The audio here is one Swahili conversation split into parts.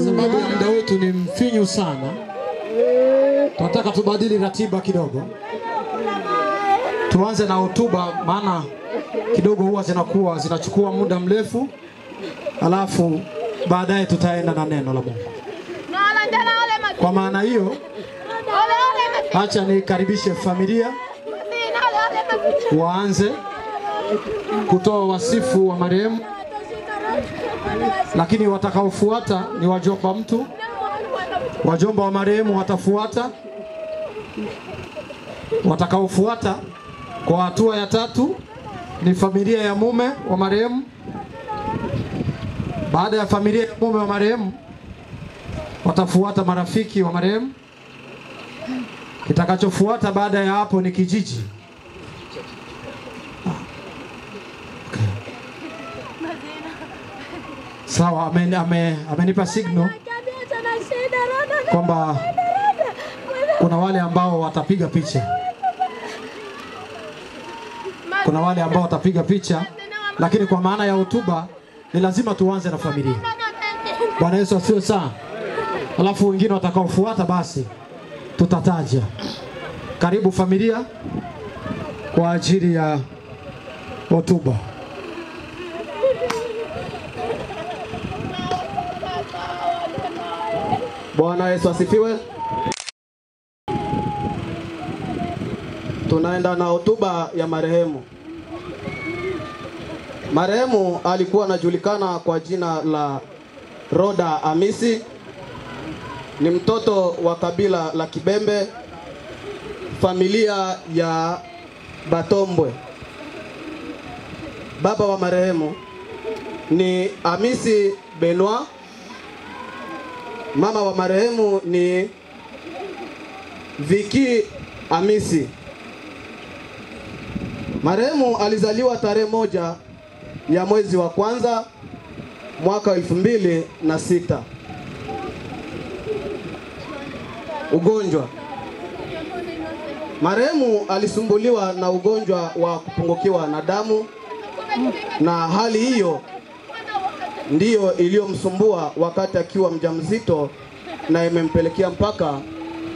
Sababu muda wetu ni mfinyu sana, tunataka tubadili ratiba kidogo. Tuanze na hotuba, maana kidogo huwa zinachukua muda mrefu, alafu baadaye tutaenda na neno la Mungu. Kwa maana hiyo, acha nikaribishe familia waanze kutoa wasifu wa marehemu, lakini watakaofuata ni wajomba mtu. Wajomba wa marehemu watafuata. Watakaofuata kwa hatua ya tatu ni familia ya mume wa marehemu. Baada ya familia ya mume wa marehemu watafuata marafiki wa marehemu. Kitakachofuata baada ya hapo ni kijiji. Sawa, amenipa signal kwamba kuna wale ambao watapiga picha. Kuna wale ambao watapiga picha, lakini kwa maana ya hotuba ni lazima tuanze na familia. Bwana Yesu asifiwe sana. Alafu wengine watakaofuata basi tutataja. Karibu familia kwa ajili ya hotuba. Bwana Yesu asifiwe. Tunaenda na hotuba ya marehemu. Marehemu alikuwa anajulikana kwa jina la Roda Amisi. Ni mtoto wa kabila la Kibembe, familia ya Batombwe. Baba wa marehemu ni Amisi Benoit. Mama wa marehemu ni Viki Amisi. Marehemu alizaliwa tarehe 1 ya mwezi wa kwanza mwaka 2006. Ugonjwa. Marehemu alisumbuliwa na ugonjwa wa kupungukiwa na damu, na hali hiyo ndiyo iliyomsumbua wakati akiwa mjamzito na imempelekea mpaka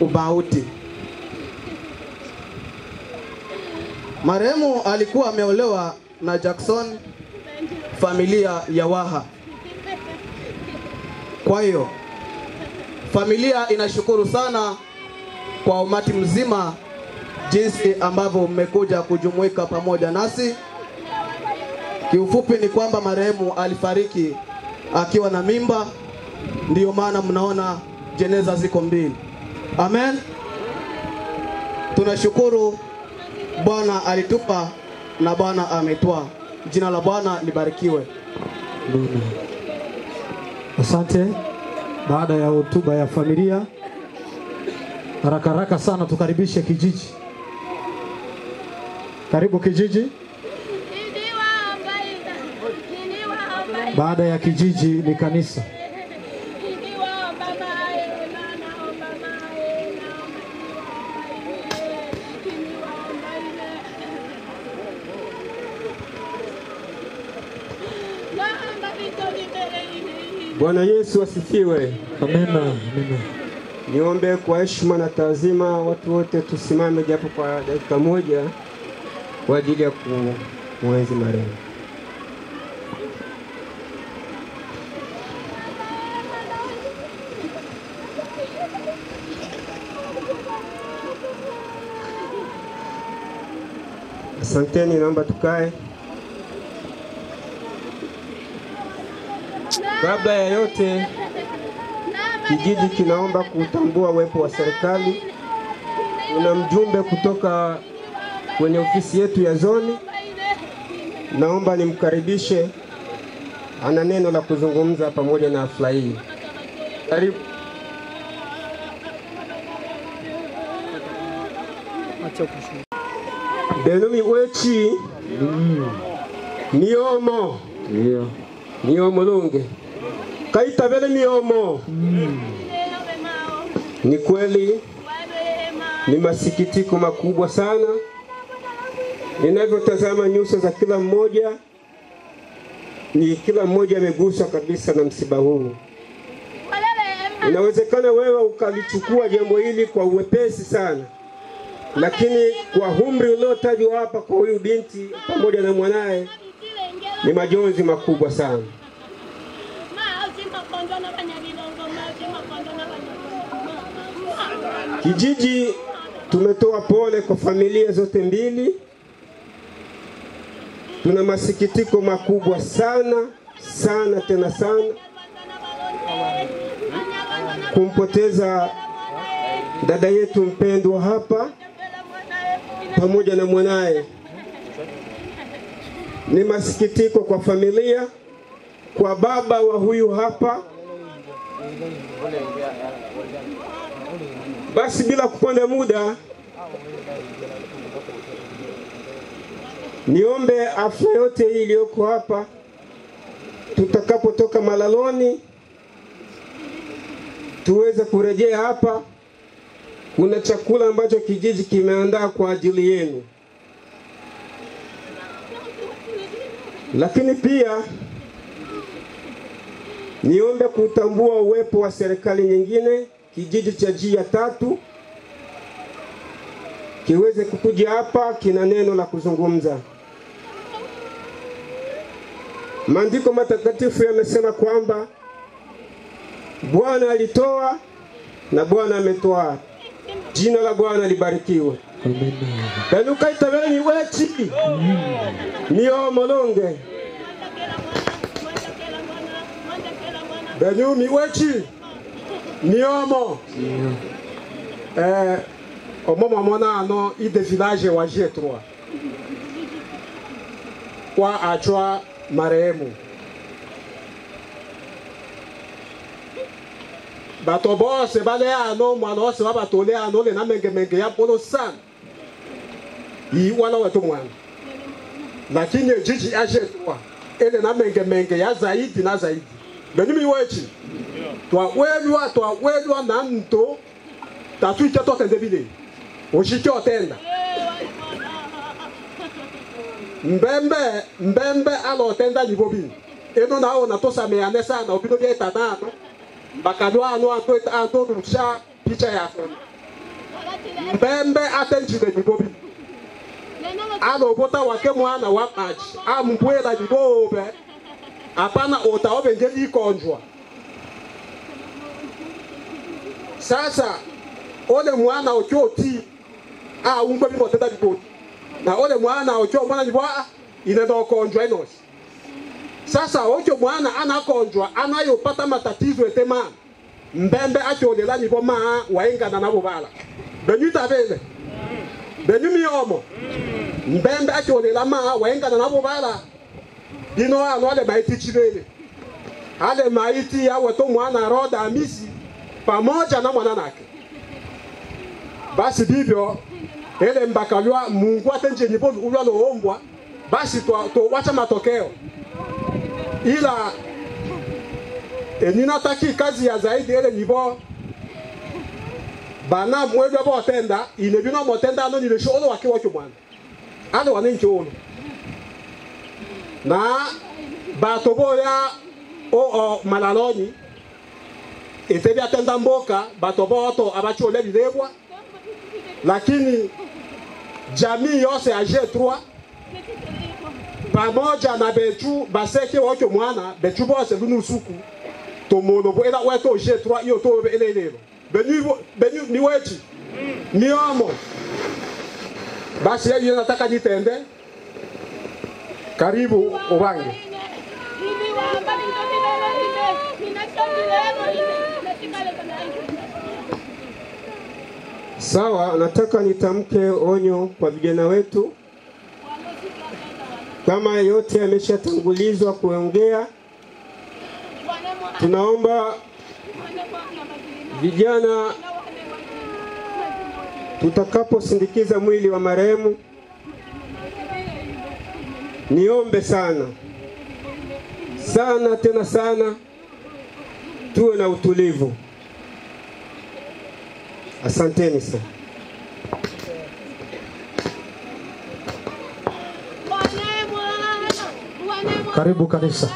umauti. Marehemu alikuwa ameolewa na Jackson, familia ya Waha. Kwa hiyo familia inashukuru sana kwa umati mzima jinsi ambavyo mmekuja kujumuika pamoja nasi. Kiufupi ni kwamba marehemu alifariki akiwa na mimba Ndiyo maana mnaona jeneza ziko mbili. Amen. Tunashukuru Bwana alitupa na Bwana ametwaa. Jina la Bwana libarikiwe. Asante. Baada ya hotuba ya familia, haraka sana tukaribishe kijiji. Karibu kijiji. Baada ya kijiji ni kanisa. Bwana Yesu asifiwe. Amina. Niombe kwa heshima na taazima watu wote tusimame japo kwa dakika moja kwa ajili ya kumwenzi marehemu. Asanteni, naomba tukae. Kabla ya yote, kijiji kinaomba kutambua uwepo wa serikali. Kuna mjumbe kutoka kwenye ofisi yetu ya zoni. Naomba nimkaribishe, ana neno la kuzungumza pamoja na hafla hii. Karibu. Benumi wechi miomo miomo lunge kaitabele miomo. Ni kweli ni masikitiko makubwa sana ninavyotazama nyuso za kila mmoja. Ni kila mmoja ameguswa kabisa na msiba huu. Inawezekana wewe ukalichukua jambo hili kwa uwepesi sana, lakini kwa umri uliotajwa hapa kwa huyu binti pamoja na mwanae ni majonzi makubwa sana. Kijiji tumetoa pole kwa familia zote mbili. Tuna masikitiko makubwa sana tena sana kumpoteza dada yetu mpendwa hapa pamoja na mwanae. Ni masikitiko kwa familia, kwa baba wa huyu hapa. Basi bila kuponda muda, niombe afya yote hii iliyoko hapa, tutakapotoka malaloni tuweze kurejea hapa. Kuna chakula ambacho kijiji kimeandaa kwa ajili yenu. Lakini pia niombe kutambua uwepo wa serikali nyingine, kijiji cha G3 kiweze kukuja hapa, kina neno la kuzungumza. Maandiko matakatifu yamesema kwamba Bwana alitoa na Bwana ametoa. Jina la Bwana libarikiwe. Amina. Benuka itabeni wechi. Niyo molonge. Benu mi wechi. Niyomo. Omomo mona ano ide village wa G3. Kwa achwa marehemu. Bato bose bale ano mwana wose wabatole ano le na menge ya polo sana. Yi wala wetu mwana. Lakini jiji G3 ele na menge ya zaidi na zaidi. Benimi wechi. Twa welwa na nto tatuita to tendebile. Oshike otenda. Mbembe alo otenda libobi. Eno na ona to sameane sana obino bia tata. Bakadwa anu anto rusha picha yako. Mbembe atenjide libobi. Alo bota wake mwana wa maji. Ambwela libobe. Apana ota obengeli ikonjwa. Sasa ole mwana okyoti umbe bimotenda libobi. Na ole mwana ocho mwana libwa inenda okonjwa enosi. Sasa ocho mwana anakonjwa anayopata matatizo etema mbembe acholela nipo maa waingana nabo bala benyu tabele benyu miomo mbembe acholela maa waingana nabo bala dino ano ale maiti chibele ale maiti ya weto mwana Roda Hamisi pamoja na mwana nake. Basi bibyo ele mbakalwa Mungu atenje nipo ulwa loombwa basi to wacha matokeo. Ila ninataki kazi ya zaidi ele nibo bana mwebya botenda inebino motenda ano nilesholo wakiwa chumwana ano wanencholo na batoboya o malaloni etebi atenda mboka batoboto abachole bilebwa lakini jamii yose ya G3 pamoja na bechu baseke wocho mwana bechu bose lunusuku tomono bo ela weto G3 iyo to elelelo benyu ni wechi ni omo basi yeye nataka nitende karibu ubange. Sawa, nataka nitamke onyo kwa vijana wetu. Kama yote yameshatangulizwa kuongea, tunaomba vijana tutakaposindikiza mwili wa marehemu, niombe sana tena sana tuwe na utulivu. Asanteni sana. Karibu kanisa.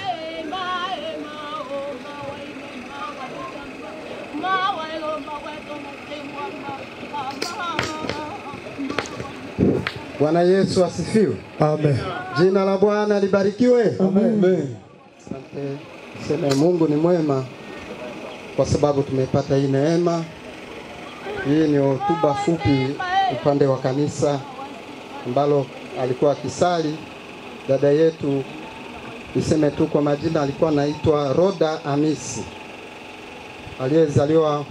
Bwana Yesu asifiwe. Amen. Jina la Bwana libarikiwe. Amen. Asante. Sema Mungu ni mwema kwa sababu tumepata hii neema. Hii ni hotuba fupi upande wa kanisa ambalo alikuwa akisali dada yetu, niseme tu kwa majina, alikuwa anaitwa Roda Hamisi, aliyezaliwa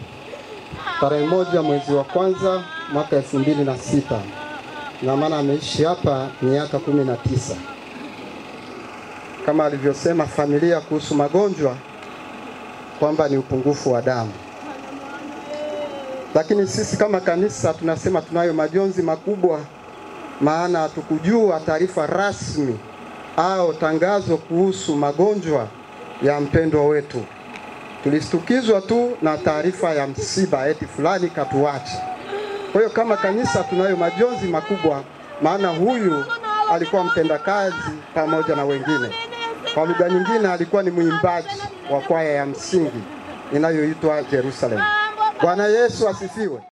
tarehe 1 mwezi wa kwanza mwaka 2006 na maana ameishi hapa miaka 19. Kama alivyosema familia kuhusu magonjwa kwamba ni upungufu wa damu, lakini sisi kama kanisa tunasema tunayo majonzi makubwa, maana hatukujua taarifa rasmi au tangazo kuhusu magonjwa ya mpendwa wetu. Tulistukizwa tu na taarifa ya msiba eti fulani katuacha. Kwa hiyo kama kanisa tunayo majonzi makubwa, maana huyu alikuwa mtendakazi pamoja na wengine. Kwa lugha nyingine alikuwa ni mwimbaji wa kwaya ya msingi inayoitwa Jerusalem. Bwana Yesu asifiwe.